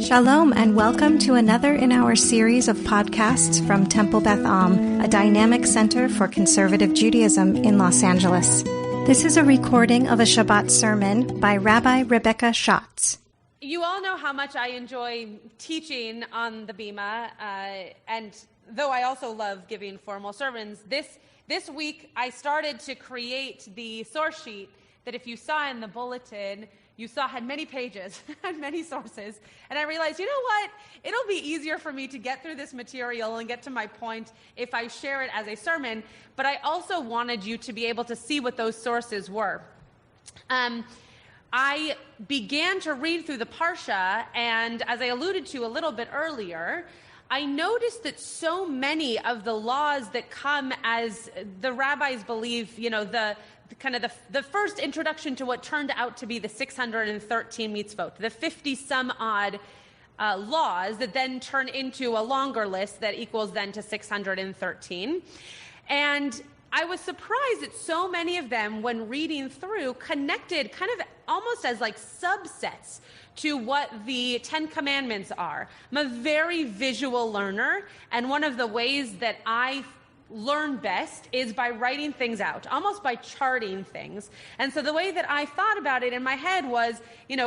Shalom and welcome to another in our series of podcasts from Temple Beth Am, a dynamic center for conservative Judaism in Los Angeles. This is a recording of a Shabbat sermon by Rabbi Rebecca Schatz. You all know how much I enjoy teaching on the Bima, and though I also love giving formal sermons, this week I started to create the source sheet that if you saw in the bulletin, you saw had many pages and many sources. And I realized, you know what? It'll be easier for me to get through this material and get to my point if I share it as a sermon. But I also wanted you to be able to see what those sources were. I began to read through the Parsha, and as I alluded to a little bit earlier, I noticed that so many of the laws that come as the rabbis believe, the first introduction to what turned out to be the 613 mitzvot, the 50-some odd laws that then turn into a longer list that equals then to 613. And I was surprised that so many of them, when reading through, connected kind of almost as like subsets to what the Ten Commandments are. I'm a very visual learner, and one of the ways that I learn best is by writing things out, almost by charting things. And so the way that I thought about it in my head was,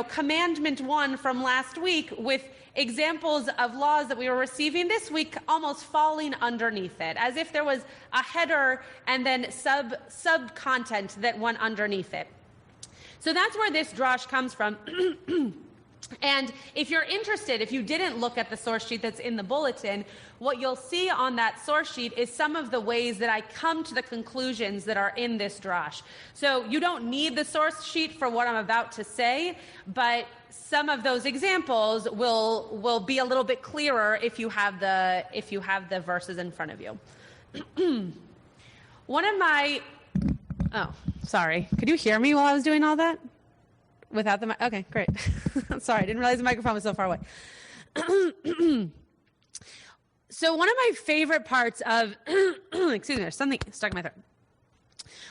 Commandment 1 from last week with examples of laws that we were receiving this week almost falling underneath it, as if there was a header and then sub-content that went underneath it. So that's where this drash comes from. And if you're interested, if you didn't look at the source sheet that's in the bulletin, what you'll see on that source sheet is some of the ways that I come to the conclusions that are in this drash. So you don't need the source sheet for what I'm about to say, but some of those examples will be a little bit clearer if you have the verses in front of you. Sorry. Could you hear me while I was doing all that? Without the okay, great. Sorry, I didn't realize the microphone was so far away. So one of my favorite parts of, excuse me, there's something stuck in my throat.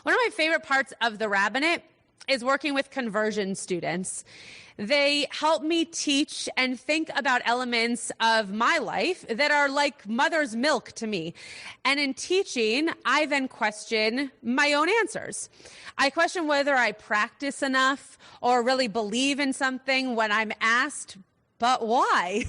One of my favorite parts of the rabbinate is working with conversion students. They help me teach and think about elements of my life that are like mother's milk to me. And in teaching, I then question my own answers. I question whether I practice enough or really believe in something when I'm asked, but why?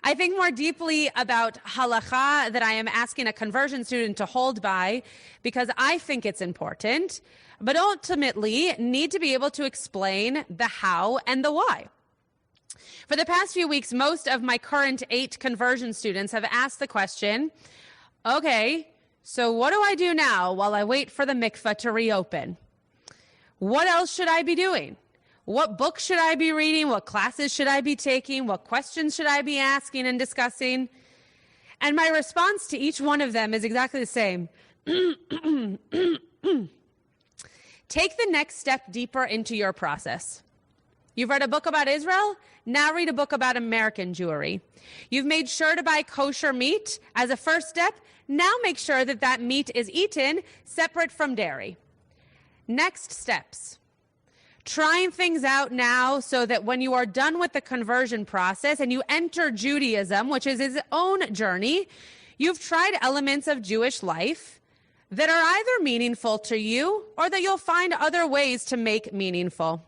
I think more deeply about halakha that I am asking a conversion student to hold by because I think it's important, but ultimately need to be able to explain the how and the why. For the past few weeks, most of my current 8 conversion students have asked the question, okay, so what do I do now while I wait for the mikveh to reopen? What else should I be doing? What books should I be reading? What classes should I be taking? What questions should I be asking and discussing? And my response to each one of them is exactly the same. Take the next step deeper into your process. You've read a book about Israel? Now read a book about American Jewry. You've made sure to buy kosher meat as a first step. Now make sure that that meat is eaten separate from dairy. Next steps. Trying things out now so that when you are done with the conversion process and you enter Judaism, which is its own journey, you've tried elements of Jewish life that are either meaningful to you or that you'll find other ways to make meaningful.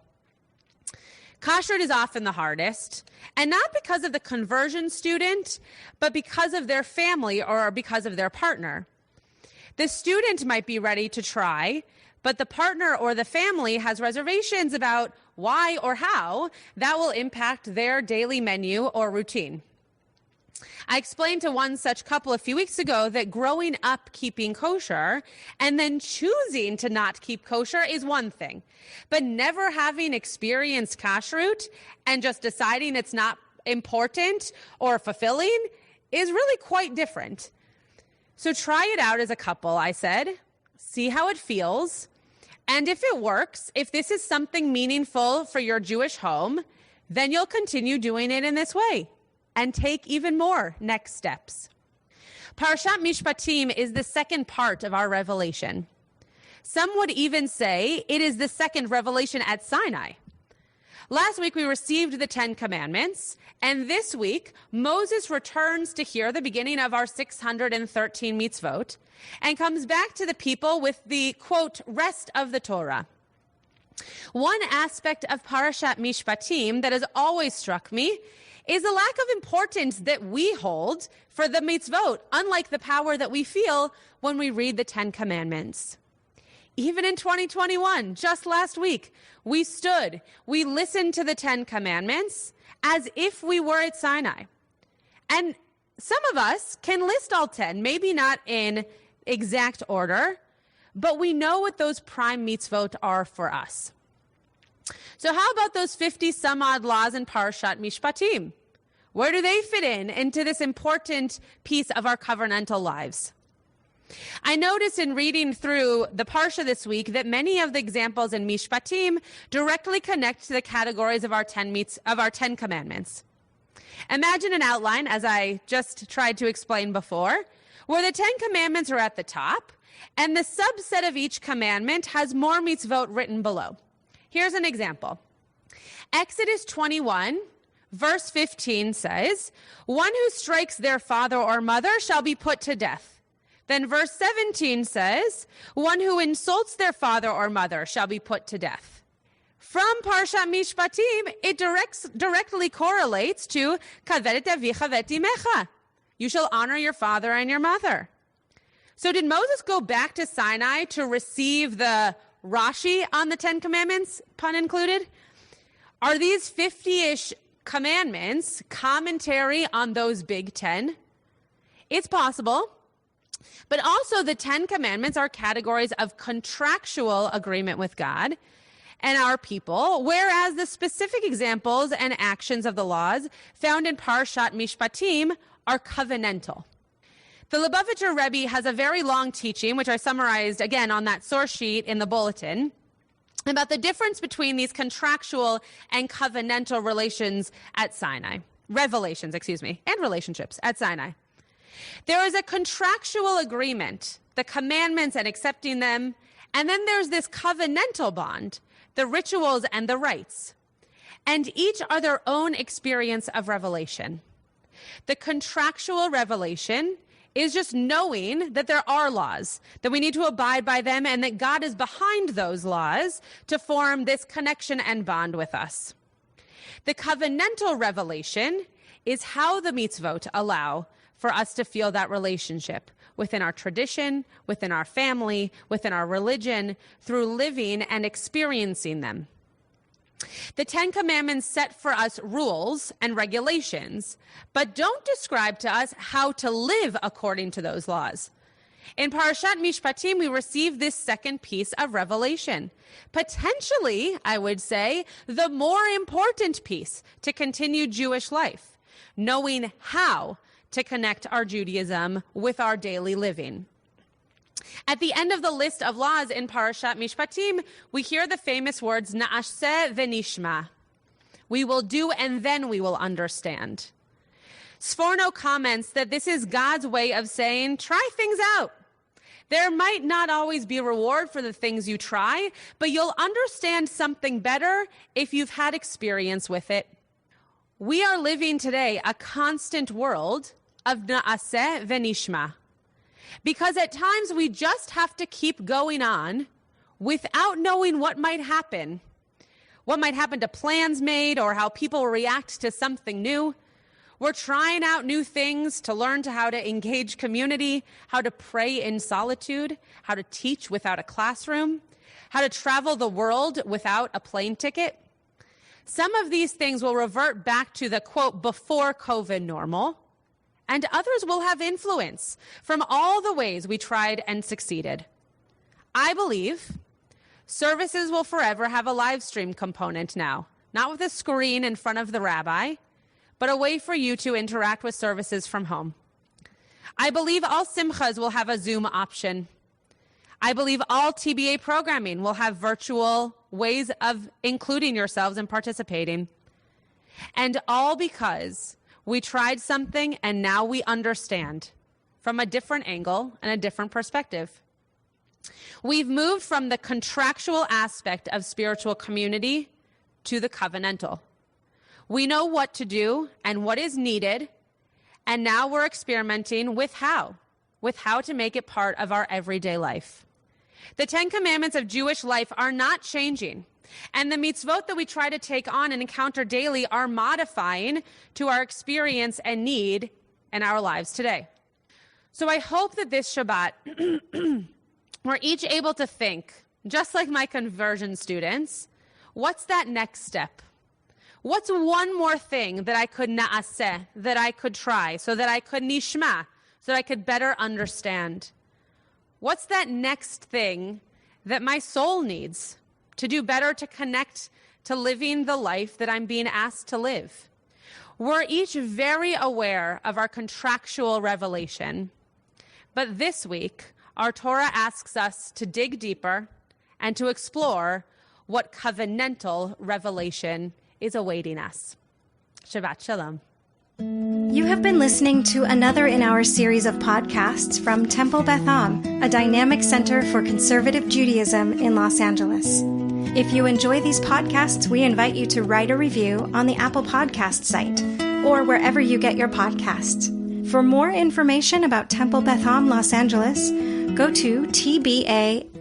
Kashrut is often the hardest, and not because of the conversion student, but because of their family or because of their partner. The student might be ready to try, but the partner or the family has reservations about why or how that will impact their daily menu or routine. I explained to one such couple a few weeks ago that growing up keeping kosher and then choosing to not keep kosher is one thing, but never having experienced kashrut and just deciding it's not important or fulfilling is really quite different. So try it out as a couple, I said. See how it feels. And if it works, if this is something meaningful for your Jewish home, then you'll continue doing it in this way and take even more next steps. Parashat Mishpatim is the second part of our revelation. Some would even say it is the second revelation at Sinai. Last week, we received the 10 Commandments, and this week, Moses returns to hear the beginning of our 613 mitzvot and comes back to the people with the, quote, rest of the Torah. One aspect of Parashat Mishpatim that has always struck me is the lack of importance that we hold for the mitzvot, unlike the power that we feel when we read the 10 Commandments. Even in 2021, just last week, we listened to the 10 Commandments as if we were at Sinai. And some of us can list all 10, maybe not in exact order, but we know what those prime mitzvot are for us. So how about those 50 some odd laws in Parashat Mishpatim? Where do they fit into this important piece of our covenantal lives? I noticed in reading through the Parsha this week that many of the examples in Mishpatim directly connect to the categories of our 10 commandments. Imagine an outline, as I just tried to explain before, where the 10 commandments are at the top, and the subset of each commandment has more mitzvot written below. Here's an example. Exodus 21, verse 15 says, "One who strikes their father or mother shall be put to death." Then verse 17 says, "One who insults their father or mother shall be put to death." From Parashat Mishpatim, it directly correlates to "Kaved et avicha v'et imecha." You shall honor your father and your mother. So did Moses go back to Sinai to receive the Rashi on the 10 Commandments, pun included? Are these 50-ish commandments commentary on those big 10? It's possible. But also the 10 Commandments are categories of contractual agreement with God and our people, whereas the specific examples and actions of the laws found in Parashat Mishpatim are covenantal. The Livesream Rabbi has a very long teaching, which I summarized again on that source sheet in the bulletin, about the difference between these contractual and covenantal revelations at Sinai, and relationships at Sinai. There is a contractual agreement, the commandments and accepting them, and then there's this covenantal bond, the rituals and the rites. And each are their own experience of revelation. The contractual revelation is just knowing that there are laws, that we need to abide by them, and that God is behind those laws to form this connection and bond with us. The covenantal revelation is how the mitzvot allow for us to feel that relationship within our tradition, within our family, within our religion, through living and experiencing them. The 10 Commandments set for us rules and regulations, but don't describe to us how to live according to those laws. In Parashat Mishpatim, we receive this second piece of revelation. Potentially, I would say, the more important piece to continue Jewish life, knowing how to connect our Judaism with our daily living. At the end of the list of laws in Parashat Mishpatim, we hear the famous words, Na'aseh v'nishma. We will do and then we will understand. Sforno comments that this is God's way of saying, try things out. There might not always be a reward for the things you try, but you'll understand something better if you've had experience with it. We are living today a constant world of na'aseh v'nishma. Because at times we just have to keep going on without knowing what might happen to plans made or how people react to something new. We're trying out new things to learn how to engage community, how to pray in solitude, how to teach without a classroom, how to travel the world without a plane ticket. Some of these things will revert back to the, quote, before COVID normal, and others will have influence from all the ways we tried and succeeded. I believe services will forever have a live stream component now, not with a screen in front of the rabbi, but a way for you to interact with services from home. I believe all simchas will have a Zoom option. I believe all TBA programming will have virtual ways of including yourselves and participating. And all because we tried something and now we understand from a different angle and a different perspective. We've moved from the contractual aspect of spiritual community to the covenantal. We know what to do and what is needed, and now we're experimenting with how to make it part of our everyday life. The 10 Commandments of Jewish life are not changing, and the mitzvot that we try to take on and encounter daily are modifying to our experience and need in our lives today. So I hope that this Shabbat, we're each able to think, just like my conversion students, what's that next step? What's one more thing that I could na'aseh, that I could try, so that I could nishma, so that I could better understand? What's that next thing that my soul needs to do better, to connect to living the life that I'm being asked to live? We're each very aware of our contractual revelation, but this week, our Torah asks us to dig deeper and to explore what covenantal revelation is awaiting us. Shabbat Shalom. You have been listening to another in our series of podcasts from Temple Beth Am, a dynamic center for conservative Judaism in Los Angeles. If you enjoy these podcasts, we invite you to write a review on the Apple Podcast site or wherever you get your podcasts. For more information about Temple Beth Am Los Angeles, go to tbala.org.